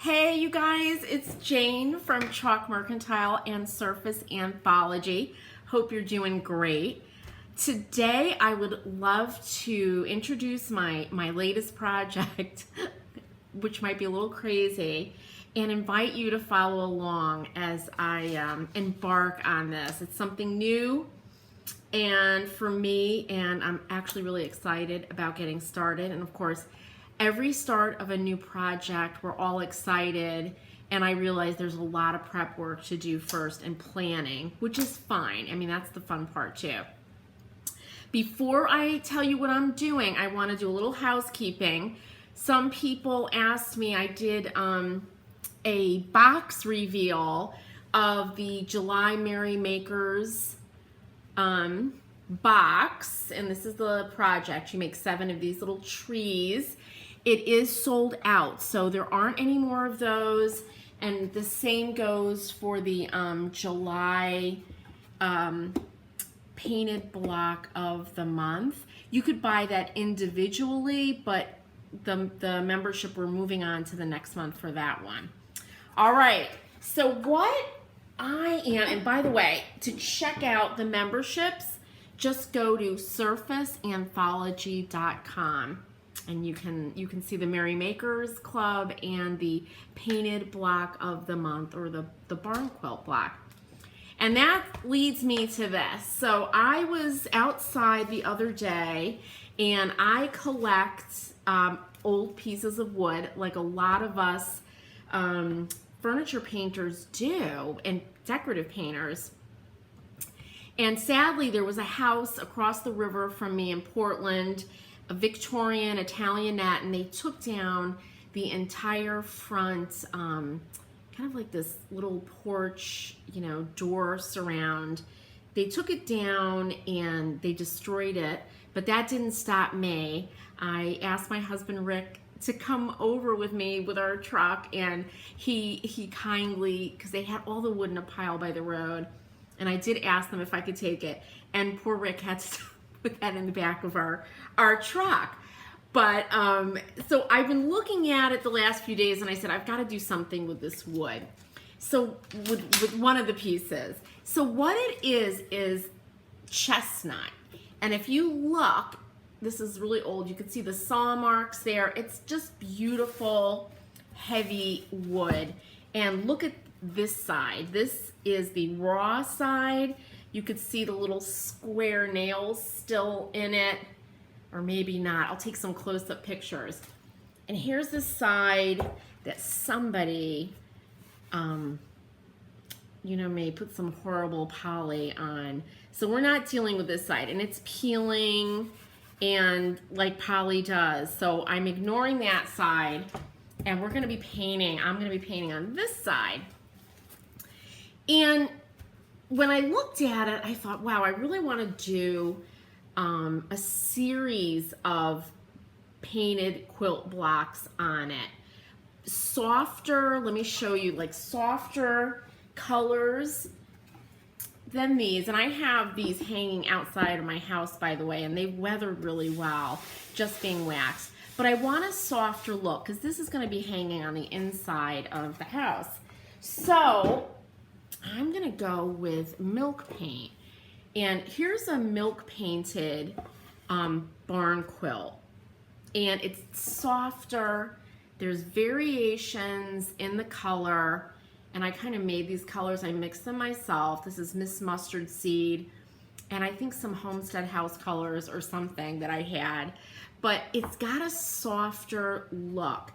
Hey you guys, it's Jane from Chalk Mercantile and Surface Anthology. Hope you're doing great. Today I would love to introduce my latest project, which might be a little crazy, and invite you to follow along as I embark on this. It's something new and for me, and I'm actually really excited about getting started. And of course, every start of a new project, we're all excited, and I realize there's a lot of prep work to do first and planning, which is fine. I mean, that's the fun part too. Before I tell you what I'm doing, I want to do a little housekeeping. Some people asked me, I did a box reveal of the July Merry Makers box, and this is the project. You make 7 of these little trees. It is sold out, so there aren't any more of those, and the same goes for the July painted block of the month. You could buy that individually, but the membership, we're moving on to the next month for that one. All right, so what I am, and by the way, to check out the memberships, just go to surfaceanthology.com. and you can see the Merry Makers Club and the painted block of the month, or the barn quilt block. And that leads me to this. So I was outside the other day and I collect old pieces of wood, like a lot of us furniture painters do, and decorative painters. And sadly, there was a house across the river from me in Portland, a Victorian Italianette, and they took down the entire front, kind of like this little porch, door surround. They took it down and they destroyed it, but that didn't stop me. I asked my husband Rick to come over with me with our truck, and he kindly, because they had all the wood in a pile by the road, and I did ask them if I could take it, and poor Rick had to put that in the back of our truck. But so I've been looking at it the last few days, and I said, I've got to do something with this wood. So with one of the pieces. So what it is chestnut. And if you look, this is really old. You can see the saw marks there. It's just beautiful, heavy wood. And look at this side. This is the raw side. You could see the little square nails still in it, or maybe not. I'll take some close-up pictures. And here's the side that somebody, may put some horrible poly on. So we're not dealing with this side, and it's peeling, and like poly does. So I'm ignoring that side, and we're gonna be painting. I'm gonna be painting on this side. And when I looked at it, I thought, wow, I really want to do a series of painted quilt blocks on it. Softer, let me show you, like softer colors than these. And I have these hanging outside of my house, by the way, and they've weathered really well, just being waxed. But I want a softer look, because this is going to be hanging on the inside of the house. So I'm gonna go with milk paint, and here's a milk painted barn quilt, and it's softer. There's variations in the color, and I kind of made these colors. I mixed them myself. This is Miss Mustard Seed, and I think some Homestead House colors or something that I had, but it's got a softer look.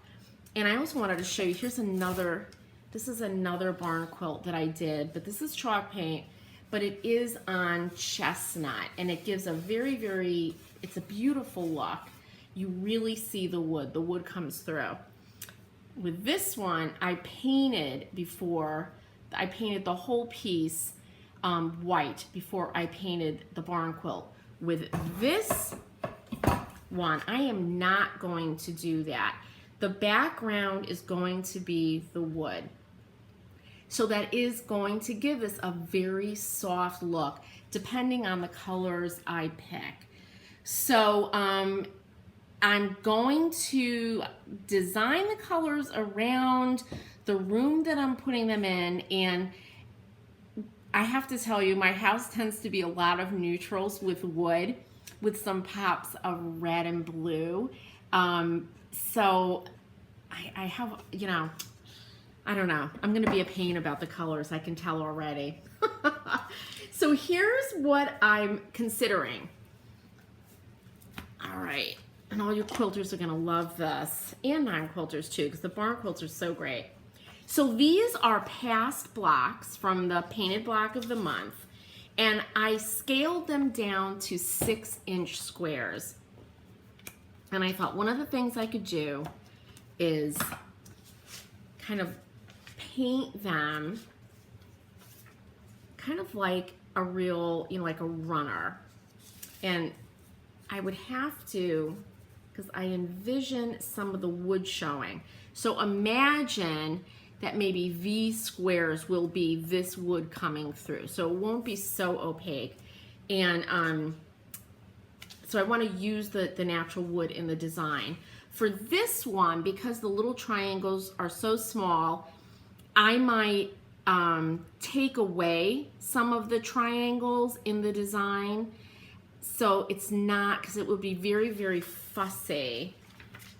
And I also wanted to show you, here's another. This is another barn quilt that I did, but this is chalk paint, but it is on chestnut, and it gives a very, it's a beautiful look. You really see the wood comes through. With this one, I painted the whole piece white before I painted the barn quilt. With this one, I am not going to do that. The background is going to be the wood. So that is going to give us a very soft look, depending on the colors I pick. So I'm going to design the colors around the room that I'm putting them in, and I have to tell you, my house tends to be a lot of neutrals with wood, with some pops of red and blue. So I have, you know, I don't know. I'm going to be a pain about the colors. I can tell already. So here's what I'm considering. All right. And all your quilters are going to love this, and non-quilters too, because the barn quilts are so great. So these are past blocks from the painted block of the month, and I scaled them down to 6-inch squares. And I thought one of the things I could do is kind of paint them kind of like a real, you know, like a runner. And I would have to, because I envision some of the wood showing. So imagine that maybe these squares will be this wood coming through. So it won't be so opaque. And so I want to use the natural wood in the design. For this one, because the little triangles are so small, I might take away some of the triangles in the design. So it's not, because it would be very, very fussy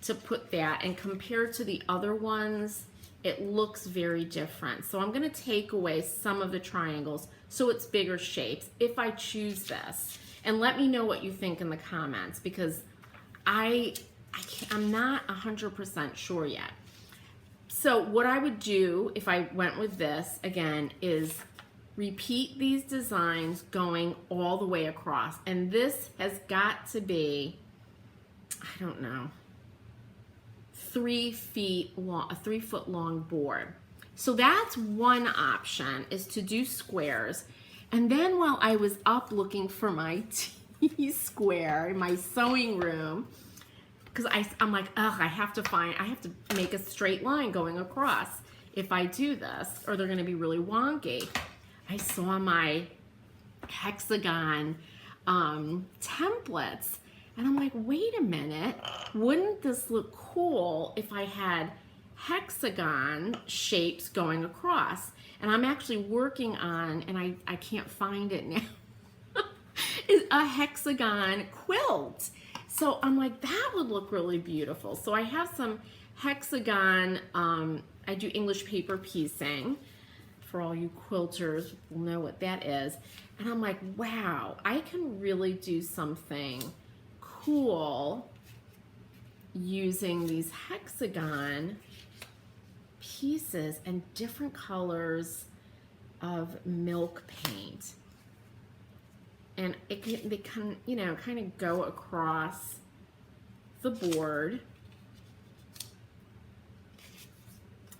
to put that. And compared to the other ones, it looks very different. So I'm going to take away some of the triangles so it's bigger shapes if I choose this. And let me know what you think in the comments, because I'm not 100% sure yet. So what I would do if I went with this, again, is repeat these designs going all the way across. And this has got to be, I don't know, 3 feet long, a 3-foot long board. So that's one option, is to do squares. And then while I was up looking for my T-square in my sewing room, because I'm like, ugh, I have to make a straight line going across if I do this, or they're gonna be really wonky. I saw my hexagon templates, and I'm like, wait a minute, wouldn't this look cool if I had hexagon shapes going across? And I'm actually working on, and I can't find it now, is a hexagon quilt. So I'm like, that would look really beautiful. So I have some hexagon, I do English paper piecing. For all you quilters will know what that is. And I'm like, wow, I can really do something cool using these hexagon pieces and different colors of milk paint. And they can, you know, kind of go across the board,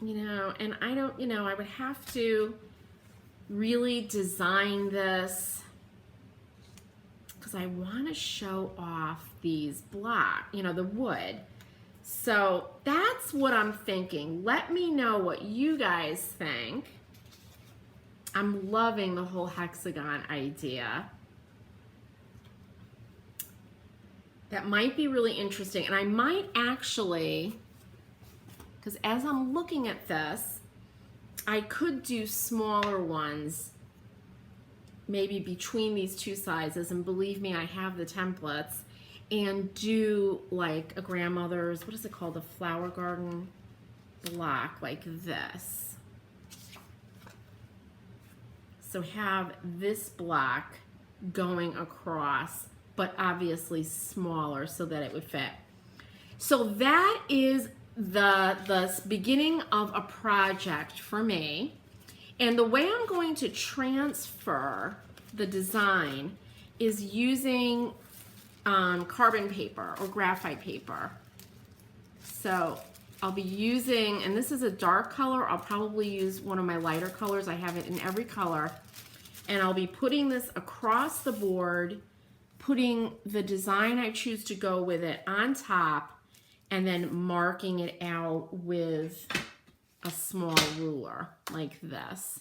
you know, and I don't, you know, I would have to really design this because I want to show off these blocks, you know, the wood. So that's what I'm thinking. Let me know what you guys think. I'm loving the whole hexagon idea. That might be really interesting, and I might actually, because as I'm looking at this, I could do smaller ones, maybe between these two sizes, and believe me, I have the templates, and do like a grandmother's, what is it called, a flower garden block like this. So have this block going across, but obviously smaller so that it would fit. So that is the beginning of a project for me. And the way I'm going to transfer the design is using carbon paper or graphite paper. So I'll be using, and this is a dark color, I'll probably use one of my lighter colors. I have it in every color. And I'll be putting this across the board, putting the design I choose to go with it on top, and then marking it out with a small ruler like this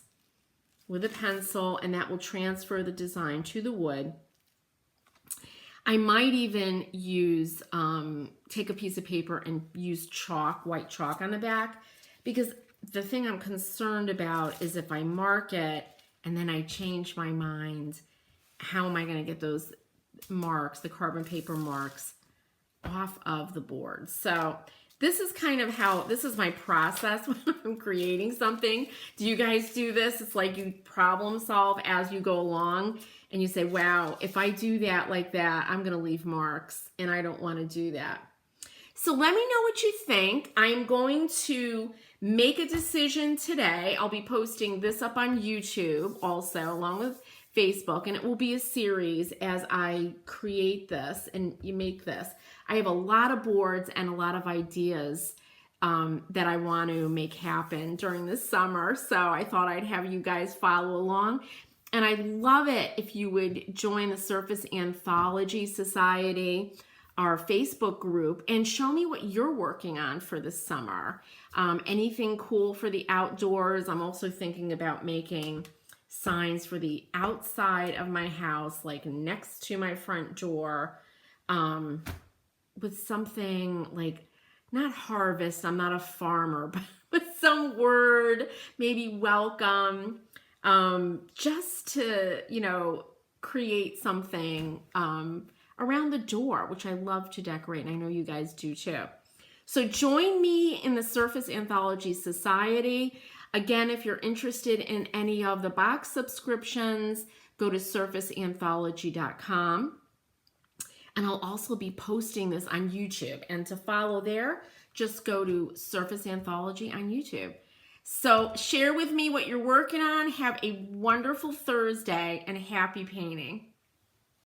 with a pencil, and that will transfer the design to the wood. I might even use take a piece of paper and use chalk, white chalk on the back, because the thing I'm concerned about is if I mark it and then I change my mind, how am I going to get those marks, the carbon paper marks, off of the board? So this is kind of how, this is my process when I'm creating something. Do you guys do this? It's like you problem solve as you go along and you say, wow, if I do that like that, I'm going to leave marks, and I don't want to do that. So let me know what you think. I'm going to make a decision today. I'll be posting this up on YouTube also, along with Facebook, and it will be a series as I create this and you make this. I have a lot of boards and a lot of ideas that I want to make happen during this summer. So I thought I'd have you guys follow along. And I'd love it if you would join the Surface Anthology Society, our Facebook group, and show me what you're working on for this summer. Anything cool for the outdoors. I'm also thinking about making signs for the outside of my house, like next to my front door, with something like, not harvest, I'm not a farmer, but with some word, maybe welcome, just to, you know, create something around the door, which I love to decorate, and I know you guys do too. So join me in the Surface Anthology Society. Again, if you're interested in any of the box subscriptions, go to surfaceanthology.com. And I'll also be posting this on YouTube. And to follow there, just go to Surface Anthology on YouTube. So share with me what you're working on. Have a wonderful Thursday and happy painting.